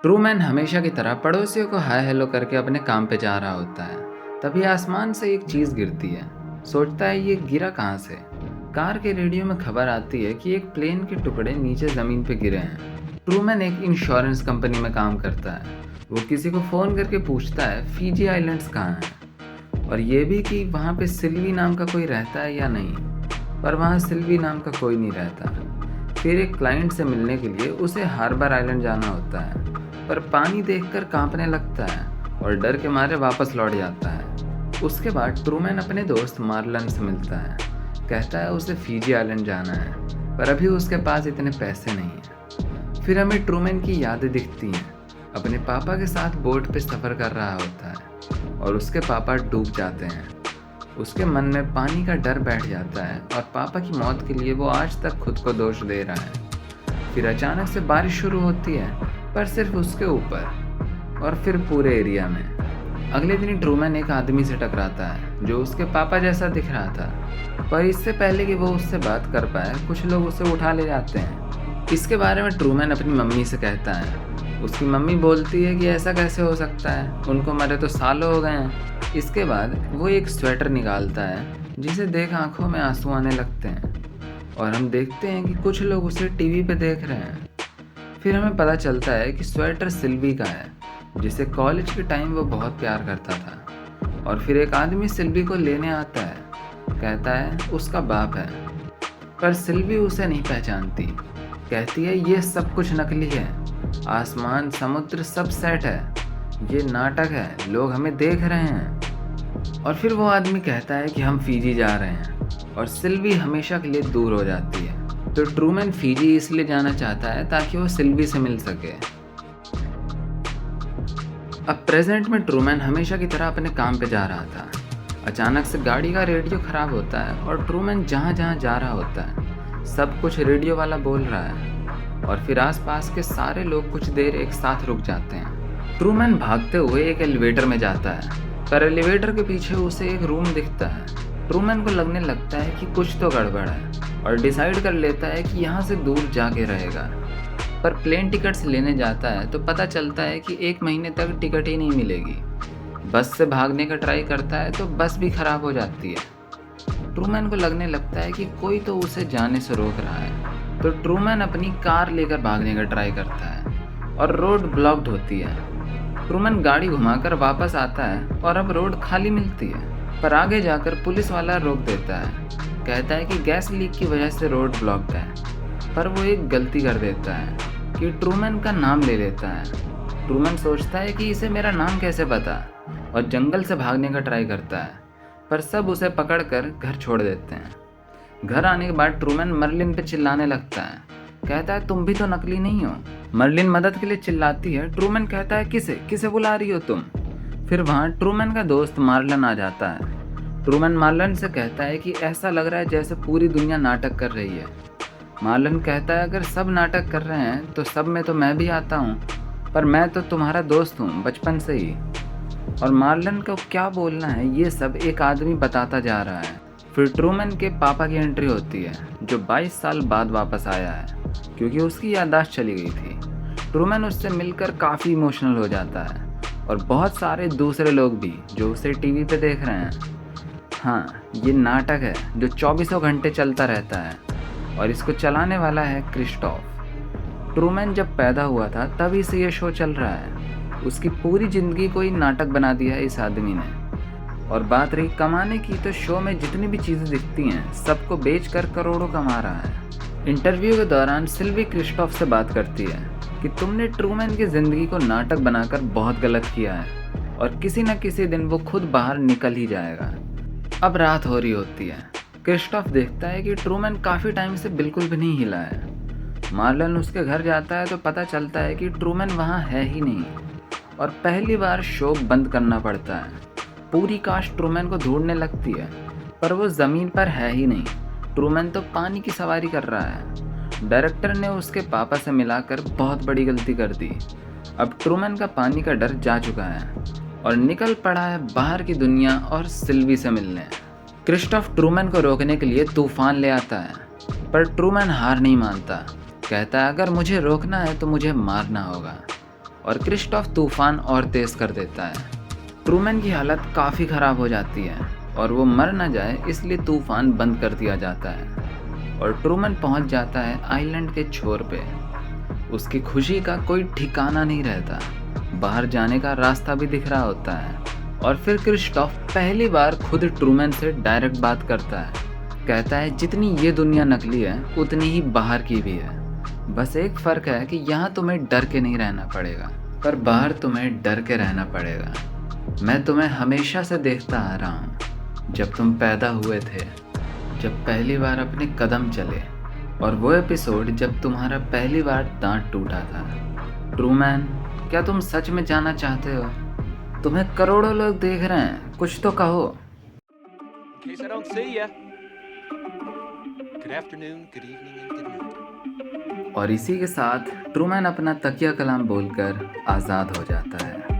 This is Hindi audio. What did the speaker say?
ट्रूमैन हमेशा की तरह पड़ोसियों को हाय हेलो करके अपने काम पे जा रहा होता है। तभी आसमान से एक चीज़ गिरती है। सोचता है ये गिरा कहाँ से। कार के रेडियो में खबर आती है कि एक प्लेन के टुकड़े नीचे ज़मीन पे गिरे हैं। ट्रूमैन एक इंश्योरेंस कंपनी में काम करता है। वो किसी को फ़ोन करके पूछता है फीजी आइलैंड्स कहाँ हैं, और ये भी कि वहाँ पे सिल्वी नाम का कोई रहता है या नहीं। पर वहाँ सिल्वी नाम का कोई नहीं रहता। फिर एक क्लाइंट से मिलने के लिए उसे हार्बर आइलैंड जाना होता है, पर पानी देखकर कांपने लगता है और डर के मारे वापस लौट जाता है। उसके बाद ट्रूमैन अपने दोस्त मार्लन से मिलता है। कहता है उसे फीजी आइलैंड जाना है, पर अभी उसके पास इतने पैसे नहीं हैं। फिर हमें ट्रूमैन की यादें दिखती हैं। अपने पापा के साथ बोट पे सफ़र कर रहा होता है और उसके पापा डूब जाते हैं। उसके मन में पानी का डर बैठ जाता है और पापा की मौत के लिए वो आज तक खुद को दोष दे रहा है। फिर अचानक से बारिश शुरू होती है, पर सिर्फ उसके ऊपर और फिर पूरे एरिया में। अगले दिन ट्रूमैन एक आदमी से टकराता है जो उसके पापा जैसा दिख रहा था, पर इससे पहले कि वो उससे बात कर पाए कुछ लोग उसे उठा ले जाते हैं। इसके बारे में ट्रूमैन अपनी मम्मी से कहता है। उसकी मम्मी बोलती है कि ऐसा कैसे हो सकता है, उनको मरे तो सालों हो गए हैं। इसके बाद वो एक स्वेटर निकालता है जिसे देख आंखों में आंसू आने लगते हैं, और हम देखते हैं कि कुछ लोग उसे टीवी पे देख रहे हैं। फिर हमें पता चलता है कि स्वेटर सिल्वी का है, जिसे कॉलेज के टाइम वो बहुत प्यार करता था। और फिर एक आदमी सिल्वी को लेने आता है। कहता है उसका बाप है, पर सिल्वी उसे नहीं पहचानती। कहती है ये सब कुछ नकली है, आसमान समुद्र सब सेट है, ये नाटक है, लोग हमें देख रहे हैं। और फिर वो आदमी कहता है कि हम फीजी जा रहे हैं, और सिल्वी हमेशा के लिए दूर हो जाती है। तो ट्रूमैन फीजी इसलिए जाना चाहता है ताकि वो सिल्वी से मिल सके। अब प्रेजेंट में ट्रूमैन हमेशा की तरह अपने काम पे जा रहा था। अचानक से गाड़ी का रेडियो खराब होता है और ट्रूमैन जहाँ जहाँ जा रहा होता है सब कुछ रेडियो वाला बोल रहा है, और फिर आसपास के सारे लोग कुछ देर एक साथ रुक जाते हैं। ट्रूमैन भागते हुए एक एलिवेटर में जाता है, पर एलिवेटर के पीछे उसे एक रूम दिखता है। ट्रूमैन को लगने लगता है कि कुछ तो गड़बड़ है, और डिसाइड कर लेता है कि यहाँ से दूर जाके रहेगा। पर प्लेन टिकट्स लेने जाता है तो पता चलता है कि 1 महीने तक टिकट ही नहीं मिलेगी। बस से भागने का ट्राई करता है तो बस भी खराब हो जाती है। ट्रूमैन को लगने लगता है कि कोई तो उसे जाने से रोक रहा है, तो ट्रूमैन अपनी कार लेकर भागने का ट्राई करता है और रोड ब्लॉक्ड होती है। ट्रूमैन गाड़ी घुमाकर वापस आता है और अब रोड खाली मिलती है, पर आगे जाकर पुलिस वाला रोक देता है। कहता है कि गैस लीक की वजह से रोड ब्लॉक्ड है, पर वो एक गलती कर देता है कि ट्रूमैन का नाम ले लेता है। ट्रूमैन सोचता है कि इसे मेरा नाम कैसे पता, और जंगल से भागने का ट्राई करता है, पर सब उसे पकड़कर घर छोड़ देते हैं। घर आने के बाद ट्रूमैन मर्लिन पे चिल्लाने लगता है। कहता है तुम भी तो नकली नहीं हो। मर्लिन मदद के लिए चिल्लाती है। ट्रूमैन कहता है किसे किसे बुला रही हो तुम। फिर वहाँ ट्रूमैन का दोस्त मार्लन आ जाता है। ट्रूमैन मार्लन से कहता है कि ऐसा लग रहा है जैसे पूरी दुनिया नाटक कर रही है। मार्लन कहता है अगर सब नाटक कर रहे हैं तो सब में तो मैं भी आता हूँ, पर मैं तो तुम्हारा दोस्त हूँ बचपन से ही। और मार्लन को क्या बोलना है ये सब एक आदमी बताता जा रहा है। फिर ट्रूमैन के पापा की एंट्री होती है, जो 22 साल बाद वापस आया है क्योंकि उसकी याददाश्त चली गई थी। ट्रूमैन उससे मिलकर काफ़ी इमोशनल हो जाता है, और बहुत सारे दूसरे लोग भी जो उसे टीवी पे देख रहे हैं। हाँ, ये नाटक है जो 24 घंटे चलता रहता है, और इसको चलाने वाला है क्रिस्टोफ। ट्रूमैन जब पैदा हुआ था तभी से ये शो चल रहा है। उसकी पूरी ज़िंदगी को ही नाटक बना दिया है इस आदमी ने। और बात रही कमाने की, तो शो में जितनी भी चीज़ें दिखती हैं सबको बेचकर करोड़ों कमा रहा है। इंटरव्यू के दौरान सिल्वी क्रिस्टोफ से बात करती है कि तुमने ट्रूमैन की ज़िंदगी को नाटक बनाकर बहुत गलत किया है, और किसी न किसी दिन वो खुद बाहर निकल ही जाएगा। अब रात हो रही होती है। क्रिस्टोफ देखता है कि ट्रूमैन काफ़ी टाइम से बिल्कुल भी नहीं हिला है। मार्लन उसके घर जाता है तो पता चलता है कि ट्रूमैन वहाँ है ही नहीं, और पहली बार शो बंद करना पड़ता है। पूरी कास्ट ट्रूमैन को ढूंढने लगती है, पर वो ज़मीन पर है ही नहीं। ट्रूमैन तो पानी की सवारी कर रहा है। डायरेक्टर ने उसके पापा से मिलाकर बहुत बड़ी गलती कर दी। अब ट्रूमैन का पानी का डर जा चुका है और निकल पड़ा है बाहर की दुनिया और सिल्वी से मिलने। क्रिस्टोफ ट्रूमैन को रोकने के लिए तूफान ले आता है, पर ट्रूमैन हार नहीं मानता। कहता है अगर मुझे रोकना है तो मुझे मारना होगा। और क्रिस्टोफ तूफान और तेज़ कर देता है। ट्रूमैन की हालत काफ़ी ख़राब हो जाती है और वो मर न जाए इसलिए तूफान बंद कर दिया जाता है और ट्रूमैन पहुंच जाता है आइलैंड के छोर पे। उसकी खुशी का कोई ठिकाना नहीं रहता। बाहर जाने का रास्ता भी दिख रहा होता है और फिर क्रिस्टोफ पहली बार खुद ट्रूमैन से डायरेक्ट बात करता है। कहता है जितनी ये दुनिया नकली है उतनी ही बाहर की भी है। बस एक फ़र्क है कि यहाँ तुम्हें डर के नहीं रहना पड़ेगा, पर बाहर तुम्हें डर के रहना पड़ेगा। मैं तुम्हें हमेशा से देखता आ रहा हूँ, जब तुम पैदा हुए थे, जब पहली बार अपने कदम चले, और वो एपिसोड जब तुम्हारा पहली बार दांत टूटा था। ट्रूमैन, क्या तुम सच में जाना चाहते हो? तुम्हें करोड़ों लोग देख रहे हैं, कुछ तो कहो। In case I don't see ya. Good afternoon, good evening, and good night. और इसी के साथ ट्रूमैन अपना तकिया कलाम बोलकर आज़ाद हो जाता है।